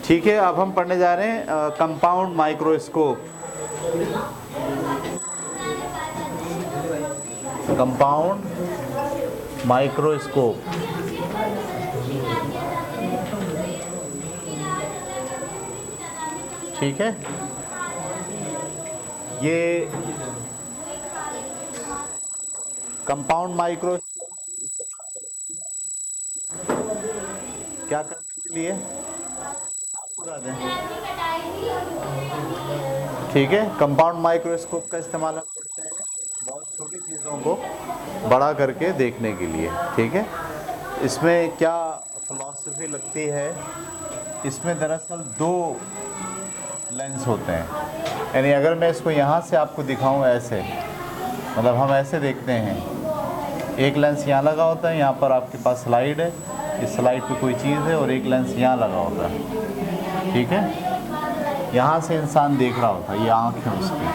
ठीक है, अब हम पढ़ने जा रहे हैं कंपाउंड माइक्रोस्कोप। कंपाउंड माइक्रोस्कोप, ठीक है। ये कंपाउंड माइक्रोस्कोप क्या करने के लिए, बता दें। ठीक है, कंपाउंड माइक्रोस्कोप का इस्तेमाल हम करते हैं बहुत छोटी चीज़ों को बड़ा करके देखने के लिए। ठीक है, इसमें क्या फिलॉसफी लगती है, इसमें दरअसल दो लेंस होते हैं। यानी अगर मैं इसको यहाँ से आपको दिखाऊं ऐसे, मतलब हम ऐसे देखते हैं, एक लेंस यहाँ लगा होता है, यहाँ पर आपके पास स्लाइड है, इस स्लाइड पे कोई चीज़ है, और एक लेंस यहाँ लगा होता है। ठीक है, यहाँ से इंसान देख रहा होता है, ये आँख है उसकी।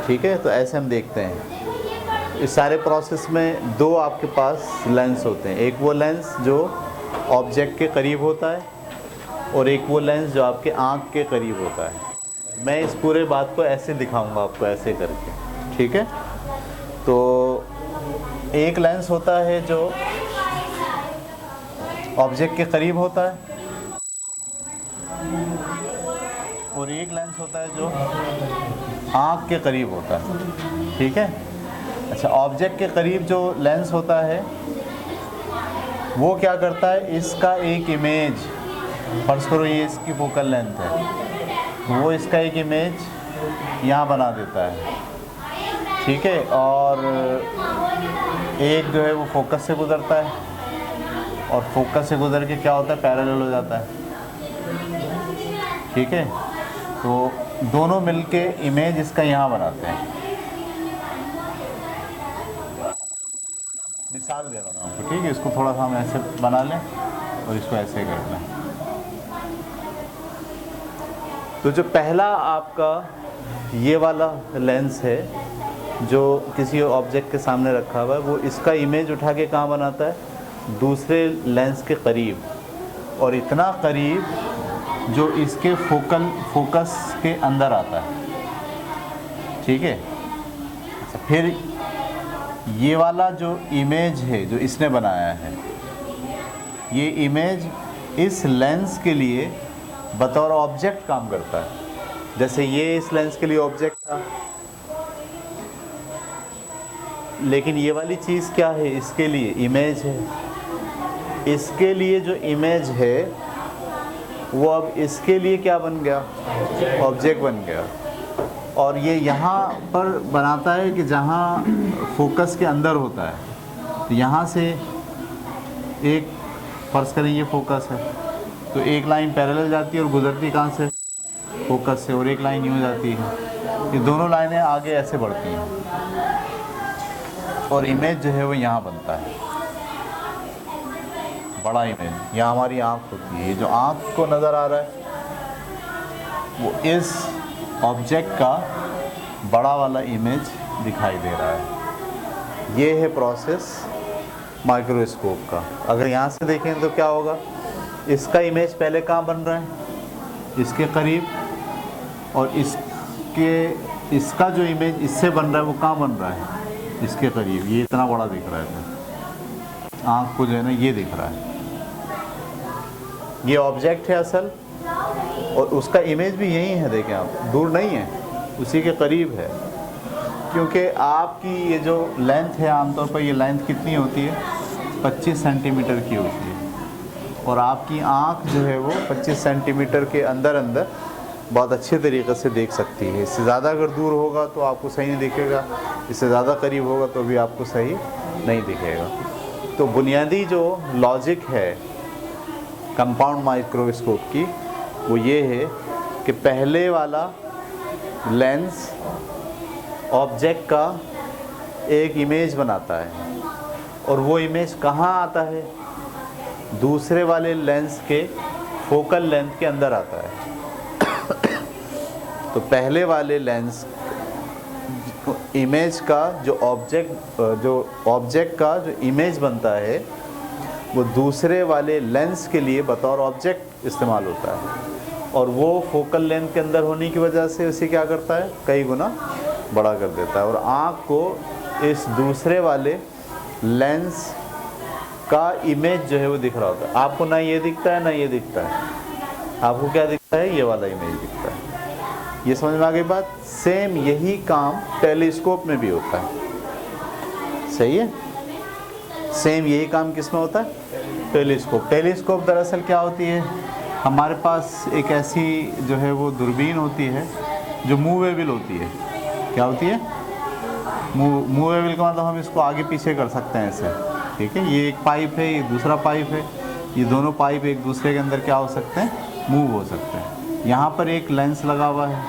ठीक है, तो ऐसे हम देखते हैं। इस सारे प्रोसेस में दो आपके पास लेंस होते हैं, एक वो लेंस जो ऑब्जेक्ट के करीब होता है और एक वो लेंस जो आपके आँख के करीब होता है। मैं इस पूरे बात को ऐसे दिखाऊंगा आपको, ऐसे करके। ठीक है, तो एक लेंस होता है जो ऑब्जेक्ट के करीब होता है और एक लेंस होता है जो आँख के करीब होता है। ठीक है, अच्छा, ऑब्जेक्ट के करीब जो लेंस होता है वो क्या करता है, इसका एक इमेज, फर्ज करो ये इसकी फोकल लेंथ है, वो इसका एक इमेज यहाँ बना देता है। ठीक है, और एक जो है वो फोकस से गुजरता है और फोकस से गुजर के क्या होता है, पैरेलल हो जाता है। ठीक है, तो दोनों मिलके इमेज इसका यहाँ बनाते हैं। मिसाल दे रहा हूँ आपको, ठीक है, इसको थोड़ा सा हम ऐसे बना लें और इसको ऐसे कर लें। तो जो पहला आपका ये वाला लेंस है जो किसी ऑब्जेक्ट के सामने रखा हुआ है, वो इसका इमेज उठा के कहाँ बनाता है, दूसरे लेंस के करीब, और इतना करीब जो इसके फोकस के अंदर आता है। ठीक है, फिर ये वाला जो इमेज है जो इसने बनाया है, ये इमेज इस लेंस के लिए बतौर ऑब्जेक्ट काम करता है। जैसे ये इस लेंस के लिए ऑब्जेक्ट था, लेकिन ये वाली चीज़ क्या है, इसके लिए इमेज है। इसके लिए जो इमेज है वो अब इसके लिए क्या बन गया, ऑब्जेक्ट बन गया। और ये यहाँ पर बनाता है कि जहाँ फोकस के अंदर होता है, तो यहाँ से एक, फर्ज करें ये फोकस है, तो एक लाइन पैरेलल जाती है और गुजरती कहाँ से, फोकस से, और एक लाइन यूँ जाती है। ये दोनों लाइनें आगे ऐसे बढ़ती हैं और इमेज जो है वो यहाँ बनता है, बड़ा इमेज। यहाँ हमारी आँख होती है, ये जो आँख को नज़र आ रहा है वो इस ऑब्जेक्ट का बड़ा वाला इमेज दिखाई दे रहा है। ये है प्रोसेस माइक्रोस्कोप का। अगर यहाँ से देखें तो क्या होगा, इसका इमेज पहले कहाँ बन रहा है, इसके करीब, और इसका जो इमेज इससे बन रहा है वो कहाँ बन रहा है, इसके करीब। ये इतना बड़ा दिख रहा है, आँख को जो है ना ये दिख रहा है। ये ऑब्जेक्ट है असल, और उसका इमेज भी यही है, देखें आप, दूर नहीं है, उसी के करीब है। क्योंकि आपकी ये जो लेंथ है, आमतौर पर ये लेंथ कितनी होती है, 25 सेंटीमीटर की होती है, और आपकी आँख जो है वो 25 सेंटीमीटर के अंदर अंदर बहुत अच्छे तरीक़े से देख सकती है। इससे ज़्यादा अगर दूर होगा तो आपको सही नहीं दिखेगा, इससे ज़्यादा करीब होगा तो भी आपको सही नहीं दिखेगा। तो बुनियादी जो लॉजिक है कंपाउंड माइक्रोस्कोप की वो ये है कि पहले वाला लेंस ऑब्जेक्ट का एक इमेज बनाता है, और वो इमेज कहाँ आता है, दूसरे वाले लेंस के फोकल लेंथ के अंदर आता है। तो पहले वाले लेंस इमेज का जो ऑब्जेक्ट का जो इमेज बनता है वो दूसरे वाले लेंस के लिए बतौर ऑब्जेक्ट इस्तेमाल होता है, और वो फोकल लेंथ के अंदर होने की वजह से उसे क्या करता है, कई गुना बड़ा कर देता है। और आँख को इस दूसरे वाले लेंस का इमेज जो है वो दिख रहा होता है। आपको ना ये दिखता है ना ये दिखता है, आपको क्या दिखता है, ये वाला इमेज दिखता है। ये समझ में आ गई बात। सेम यही काम टेलीस्कोप में भी होता है, सही है। सेम यही काम किस में होता है, टेलीस्कोप। टेलीस्कोप दरअसल क्या होती है, हमारे पास एक ऐसी जो है वो दूरबीन होती है जो मूवेबल होती है। क्या होती है, मूवेबल का मतलब हम इसको आगे पीछे कर सकते हैं ऐसे, ठीक है। ये एक पाइप है, ये दूसरा पाइप है, ये दोनों पाइप एक दूसरे के अंदर क्या हो सकते हैं, मूव हो सकते हैं। यहाँ पर एक लेंस लगा हुआ है,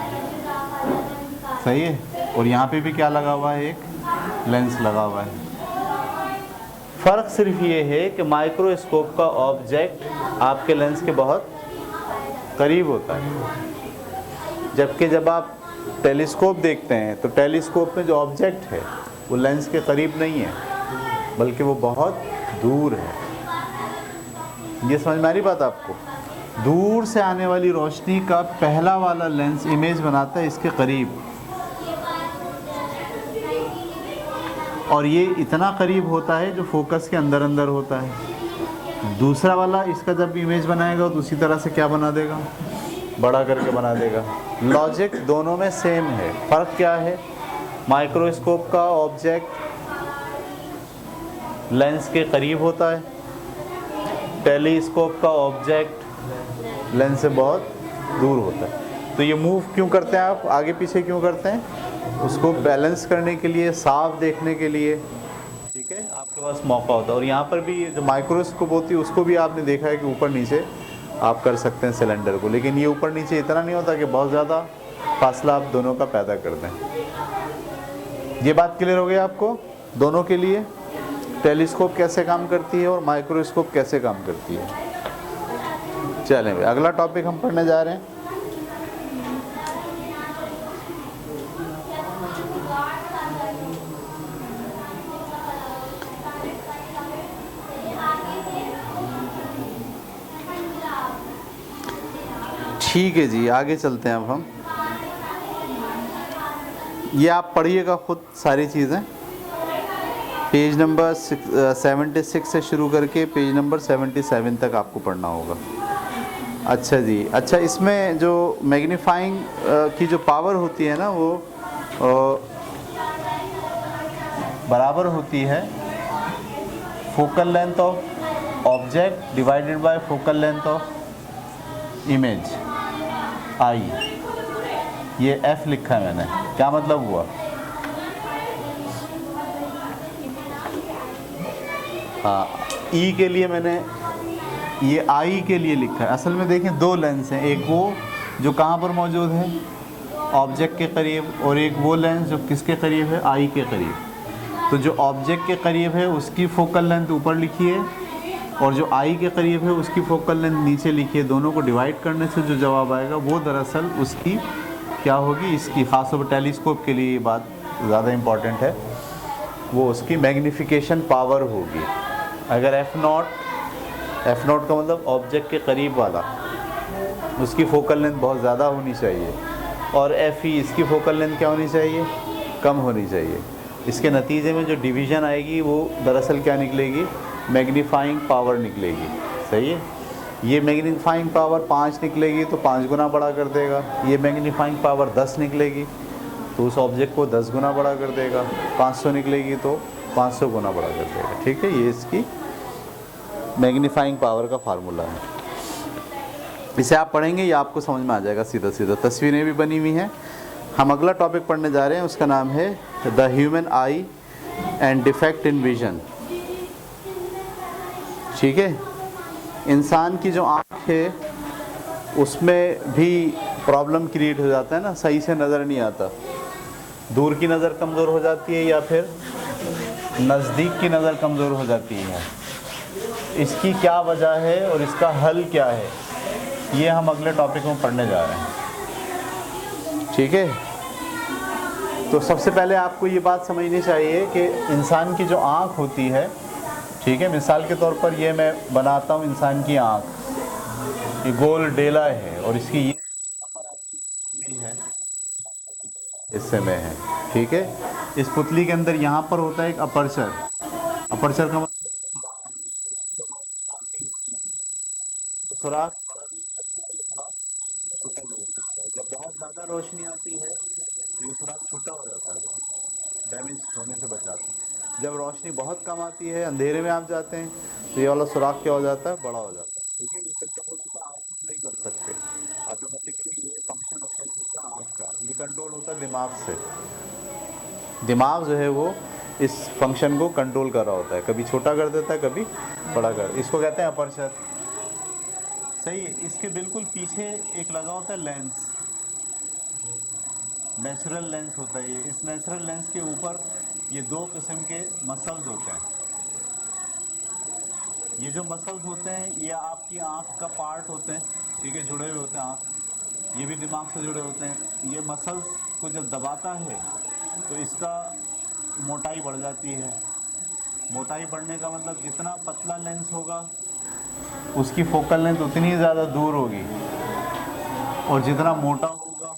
सही है, और यहाँ पे भी क्या लगा हुआ है, एक लेंस लगा हुआ है। फ़र्क सिर्फ ये है कि माइक्रोस्कोप का ऑब्जेक्ट आपके लेंस के बहुत करीब होता है, जबकि जब आप टेलीस्कोप देखते हैं तो टेलीस्कोप में जो ऑब्जेक्ट है वो लेंस के करीब नहीं है, बल्कि वो बहुत दूर है। ये समझ में आ रही बात आपको। दूर से आने वाली रोशनी का पहला वाला लेंस इमेज बनाता है इसके करीब, और ये इतना करीब होता है जो फोकस के अंदर अंदर होता है। दूसरा वाला इसका जब इमेज बनाएगा तो उसी तरह से क्या बना देगा, बड़ा करके बना देगा। लॉजिक दोनों में सेम है। फ़र्क क्या है, माइक्रोस्कोप का ऑब्जेक्ट लेंस के करीब होता है, टेलीस्कोप का ऑब्जेक्ट लेंस से बहुत दूर होता है। तो ये मूव क्यों करते हैं आप, आगे पीछे क्यों करते हैं, उसको बैलेंस करने के लिए, साफ देखने के लिए, ठीक है, आपके पास मौका होता है। और यहाँ पर भी जो माइक्रोस्कोप होती है उसको भी आपने देखा है कि ऊपर नीचे आप कर सकते हैं सिलेंडर को, लेकिन ये ऊपर नीचे इतना नहीं होता कि बहुत ज़्यादा फासला आप दोनों का पैदा कर दें। ये बात क्लियर हो गई आपको दोनों के लिए, टेलीस्कोप कैसे काम करती है और माइक्रोस्कोप कैसे काम करती है। चलें भाई, अगला टॉपिक हम पढ़ने जा रहे हैं। ठीक है जी, आगे चलते हैं अब हम। ये आप पढ़िएगा खुद सारी चीज़ें, पेज नंबर 76 से शुरू करके पेज नंबर 77 तक आपको पढ़ना होगा। अच्छा जी, अच्छा, इसमें जो मैग्नीफाइंग की जो पावर होती है ना, वो बराबर होती है focal length of object divided by focal length of image, I. ये F लिखा है मैंने, क्या मतलब हुआ, हाँ, E के लिए मैंने ये I के लिए लिखा है। असल में देखें दो लेंस हैं, एक वो जो कहाँ पर मौजूद है, ऑब्जेक्ट के करीब, और एक वो लेंस जो किसके करीब है, I के करीब। तो जो ऑब्जेक्ट के करीब है उसकी फोकल लेंथ ऊपर लिखिए, और जो I के करीब है उसकी फोकल लेंथ नीचे लिखिए। दोनों को डिवाइड करने से जो जवाब आएगा वो दरअसल उसकी क्या होगी, इसकी ख़ासतौर पर टेलीस्कोप के लिए ये बात ज़्यादा इम्पॉर्टेंट है, वो उसकी मैग्नीफिकेशन पावर होगी। अगर F0 का मतलब ऑब्जेक्ट के करीब वाला, उसकी फोकल लेंथ बहुत ज़्यादा होनी चाहिए, और FE इसकी फोकल लेंथ क्या होनी चाहिए, कम होनी चाहिए। इसके नतीजे में जो डिवीज़न आएगी वो दरअसल क्या निकलेगी, मैग्नीफाइंग पावर निकलेगी, सही है। ये मैग्नीफाइंग पावर 5 निकलेगी तो 5 गुना बड़ा कर देगा, ये मैग्नीफाइंग पावर 10 निकलेगी तो उस ऑब्जेक्ट को 10 गुना बड़ा कर देगा, 500 निकलेगी तो 500 गुना बड़ा कर देगा, ठीक है। ये इसकी मैग्नीफाइंग पावर का फार्मूला है। इसे आप पढ़ेंगे, ये आपको समझ में आ जाएगा सीधा सीधा, तस्वीरें भी बनी हुई हैं। हम अगला टॉपिक पढ़ने जा रहे हैं, उसका नाम है the human I and defect in vision, ठीक है। इंसान की जो आँख है उसमें भी प्रॉब्लम क्रिएट हो जाता है ना, सही से नज़र नहीं आता, दूर की नज़र कमज़ोर हो जाती है या फिर नज़दीक की नज़र कमज़ोर हो जाती है। इसकी क्या वजह है और इसका हल क्या है, ये हम अगले टॉपिक में पढ़ने जा रहे हैं, ठीक है। तो सबसे पहले आपको ये बात समझनी चाहिए कि इंसान की जो आँख होती है, ठीक है, मिसाल के तौर पर ये मैं बनाता हूँ इंसान की आँख, ये गोल डेला है और इसकी ये भी है, हिस्से में है। ठीक है, इस पुतली के अंदर यहाँ पर होता है एक अपर्चर। अपर्चर का मतलब सुराख छोटा हो सकता है। जब बहुत ज़्यादा रोशनी आती है तो ये सुराख छोटा हो जाता है, बहुत डैमेज होने से बचाता है। जब रोशनी बहुत कम आती है, अंधेरे में आप जाते हैं, तो ये वाला सुराख क्या हो जाता है, बड़ा हो जाता है। ठीक है, ये कंट्रोल होता है, आप नहीं कर सकते ऑटोमेटिकली। ये फंक्शन होता है इसका आँख का, ये कंट्रोल होता है दिमाग से। दिमाग जो है वो इस फंक्शन को कंट्रोल कर रहा होता है, कभी छोटा कर देता है, कभी बड़ा कर, इसको कहते हैं अपर्चर। सही है, इसके बिल्कुल पीछे एक लगा होता है लेंस, नेचुरल लेंस होता है ये। इस नेचुरल लेंस के ऊपर ये दो किस्म के मसल्स होते हैं। ये जो मसल्स होते हैं ये आपकी आँख का पार्ट होते हैं, ठीक है, जुड़े हुए होते हैं आँख, ये भी दिमाग से जुड़े होते हैं। ये मसल्स को जब दबाता है तो इसका मोटाई बढ़ जाती है। मोटाई बढ़ने का मतलब जितना पतला लेंस होगा उसकी फोकल लेंथ उतनी ज़्यादा दूर होगी, और जितना मोटा होगा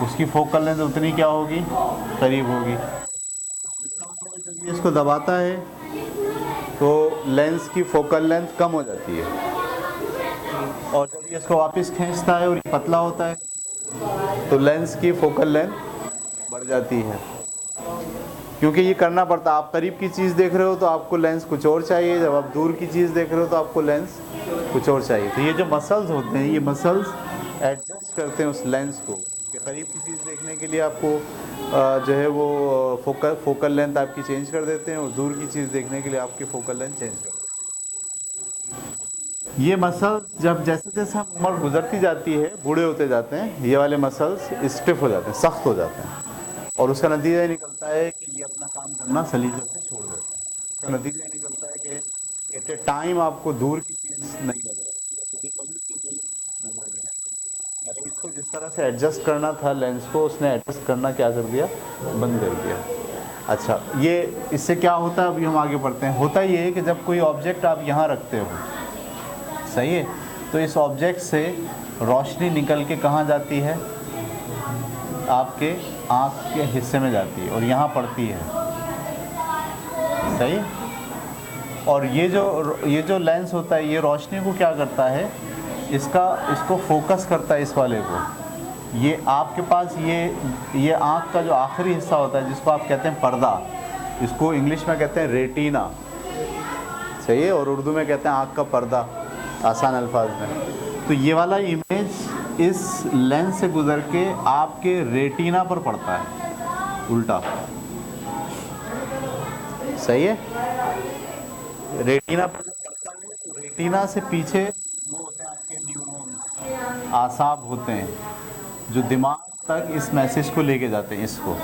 उसकी फोकल लेंथ उतनी क्या होगी, करीब होगी। इसका मतलब जब ये इसको दबाता है तो लेंस की फोकल लेंथ कम हो जाती है, और जब ये इसको वापस खींचता है और ये पतला होता है तो लेंस की फोकल लेंथ बढ़ जाती है। क्योंकि ये करना पड़ता है, आप करीब की चीज़ देख रहे हो तो आपको लेंस कुछ और चाहिए, जब आप दूर की चीज़ देख रहे हो तो आपको लेंस कुछ और चाहिए। तो ये जो मसल्स होते हैं, ये मसल्स एडजस्ट करते हैं उस लेंस को, कि करीब की चीज़ देखने के लिए आपको जो है वो फोकल लेंथ आपकी चेंज कर देते हैं, और दूर की चीज़ देखने के लिए आपकी फोकल लेंथ चेंज कर देते हैं। ये मसल्स जब जैसे जैसे हम उम्र गुजरती जाती है, बूढ़े होते जाते हैं, ये वाले मसल्स स्टिफ हो जाते हैं, सख्त हो जाते हैं, और उसका नतीजा ये निकलता है कि ये अपना काम करना सलीके से छोड़ देते हैं। उसका नतीजा ये निकलता है कि एट ए टाइम आपको दूर की चीज़ नहीं नजर आएगी। यानी इसको जिस तरह से एडजस्ट करना था लेंस को, उसने एडजस्ट करना क्या कर दिया, बंद कर दिया। अच्छा, ये इससे क्या होता है, अभी हम आगे बढ़ते हैं। होता ये है कि जब कोई ऑब्जेक्ट आप यहाँ रखते हो, सही है, तो इस ऑब्जेक्ट से रोशनी निकल के कहाँ जाती है, आपके आँख के हिस्से में जाती है और यहाँ पड़ती है, सही। और ये जो लेंस होता है ये रोशनी को क्या करता है, इसको फोकस करता है, इस वाले को। ये आपके पास ये आँख का जो आखिरी हिस्सा होता है जिसको आप कहते हैं पर्दा, इसको इंग्लिश में कहते हैं रेटिना, सही है, और उर्दू में कहते हैं आँख का पर्दा, आसान अल्फाज में। तो ये वाला इमेज इस लेंस से गुजर के आपके रेटिना पर पड़ता है, उल्टा, सही है। रेटिना पर जब पड़ता है तो रेटिना से पीछे वो होते हैं आपके न्यूरॉन्स, आसाब होते हैं, जो दिमाग तक इस मैसेज को लेके जाते हैं इसको,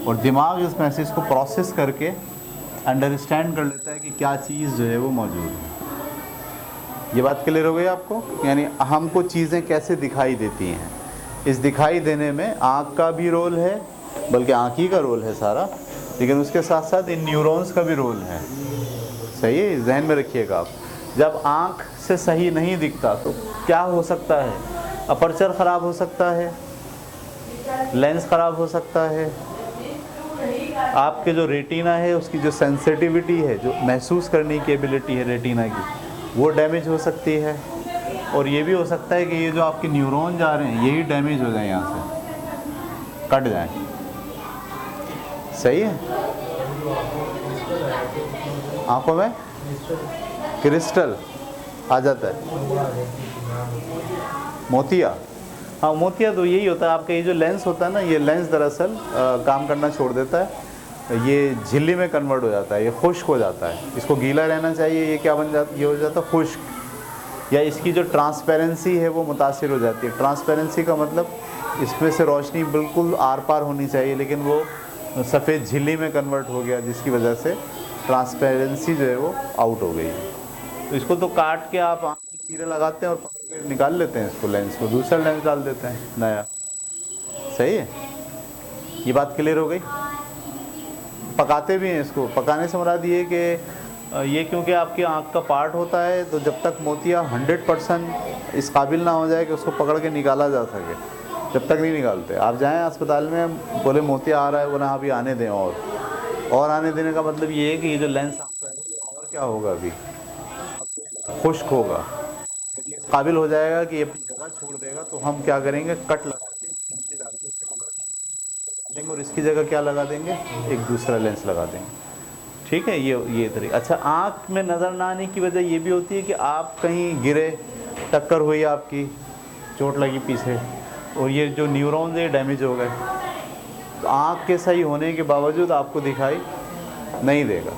और दिमाग इस मैसेज को प्रोसेस करके अंडरस्टैंड कर लेता है कि क्या चीज़ जो है वो मौजूद है। ये बात क्लियर हो गई आपको, यानी हमको चीज़ें कैसे दिखाई देती हैं, इस दिखाई देने में आँख का भी रोल है, बल्कि आँख ही का रोल है सारा, लेकिन उसके साथ साथ इन न्यूरॉन्स का भी रोल है, सही है, जहन में रखिएगा आप। जब आँख से सही नहीं दिखता तो क्या हो सकता है, अपर्चर ख़राब हो सकता है, लेंस ख़राब हो सकता है, आपके जो रेटिना है उसकी जो सेंसिटिविटी है, जो महसूस करने की एबिलिटी है रेटिना की, वो डैमेज हो सकती है। और ये भी हो सकता है कि ये जो आपके न्यूरॉन जा रहे हैं यही डैमेज हो जाए, यहाँ से कट जाए, सही है। आंखों में क्रिस्टल आ जाता है, मोतिया, हाँ मोतिया तो यही होता है। आपका ये जो लेंस होता है ना, ये लेंस दरअसल काम करना छोड़ देता है, ये झिल्ली में कन्वर्ट हो जाता है, ये खुश्क हो जाता है, इसको गीला रहना चाहिए, ये क्या बन जाता है, ये हो जाता है खुश्क, या इसकी जो ट्रांसपेरेंसी है वो मुतासिर हो जाती है। ट्रांसपेरेंसी का मतलब इसमें से रोशनी बिल्कुल आर पार होनी चाहिए, लेकिन वो सफ़ेद झिल्ली में कन्वर्ट हो गया, जिसकी वजह से ट्रांसपेरेंसी जो है वो आउट हो गई। तो इसको तो काट के आप आँख में चीरे लगाते हैं और पकड़ के निकाल लेते हैं इसको, लेंस को, दूसरा लेंस डाल देते हैं नया, सही है। ये बात क्लियर हो गई। पकाते भी हैं इसको, पकाने से मुराद ये कि ये क्योंकि आपकी आँख का पार्ट होता है, तो जब तक मोतिया 100% इस काबिल ना हो जाए कि उसको पकड़ के निकाला जा सके, जब तक नहीं निकालते। आप जाएं अस्पताल में, बोले मोतिया आ रहा है, बोले अभी आने दें, और आने देने का मतलब ये है कि ये जो लेंस आपका है वो और क्या होगा, अभी खुश्क होगा, काबिल हो जाएगा कि ये अपनी जगह छोड़ देगा, तो हम क्या करेंगे, कट लगा के खींचे डाल के उसको पकड़ लेंगे और इसकी जगह क्या लगा देंगे, एक दूसरा लेंस लगा देंगे। ठीक है, ये तरीका। अच्छा, आँख में नज़र ना आने की वजह ये भी होती है कि आप कहीं गिरे, टक्कर हुई, आपकी चोट लगी पीछे, और ये जो न्यूरॉन्स है डैमेज हो गए, तो आँख के सही होने के बावजूद आपको दिखाई नहीं देगा।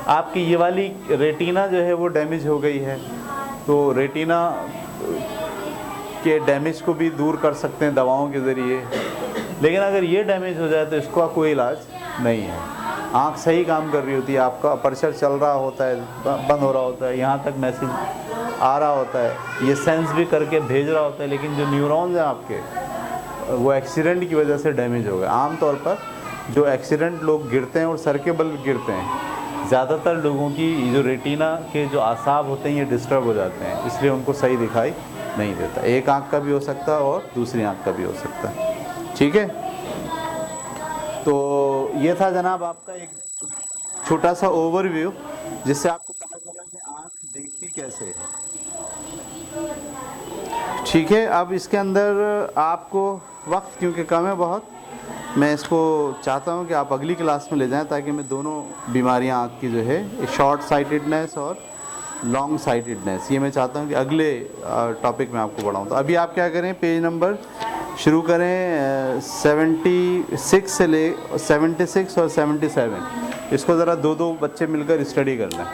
आपकी ये वाली रेटिना जो है वो डैमेज हो गई है, तो रेटिना के डैमेज को भी दूर कर सकते हैं दवाओं के ज़रिए, लेकिन अगर ये डैमेज हो जाए तो इसका कोई इलाज नहीं है। आँख सही काम कर रही होती है, आपका अपर्चर चल रहा होता है, बंद हो रहा होता है, यहाँ तक मैसेज आ रहा होता है, ये सेंस भी करके भेज रहा होता है, लेकिन जो न्यूरॉन्स हैं आपके, वो एक्सीडेंट की वजह से डैमेज हो गए। आमतौर पर जो एक्सीडेंट लोग गिरते हैं और सर के बल गिरते हैं, ज़्यादातर लोगों की जो रेटिना के जो आसाब होते हैं ये डिस्टर्ब हो जाते हैं, इसलिए उनको सही दिखाई नहीं देता। एक आँख का भी हो सकता है और दूसरी आँख का भी हो सकता है। ठीक है, तो ये था जनाब आपका एक छोटा सा ओवरव्यू, जिससे आपको पता चला कि आँख देखती कैसे है। ठीक है, अब इसके अंदर आपको वक्त क्योंकि कम है बहुत, मैं इसको चाहता हूँ कि आप अगली क्लास में ले जाएं, ताकि मैं दोनों बीमारियाँ आँख की जो है, शॉर्ट साइटेडनेस और लॉन्ग साइटेडनेस, ये मैं चाहता हूँ कि अगले टॉपिक में आपको पढ़ाऊँ। तो अभी आप क्या करें, पेज नंबर शुरू करें 76 से ले 76 और 77, इसको ज़रा दो बच्चे मिलकर स्टडी कर लें।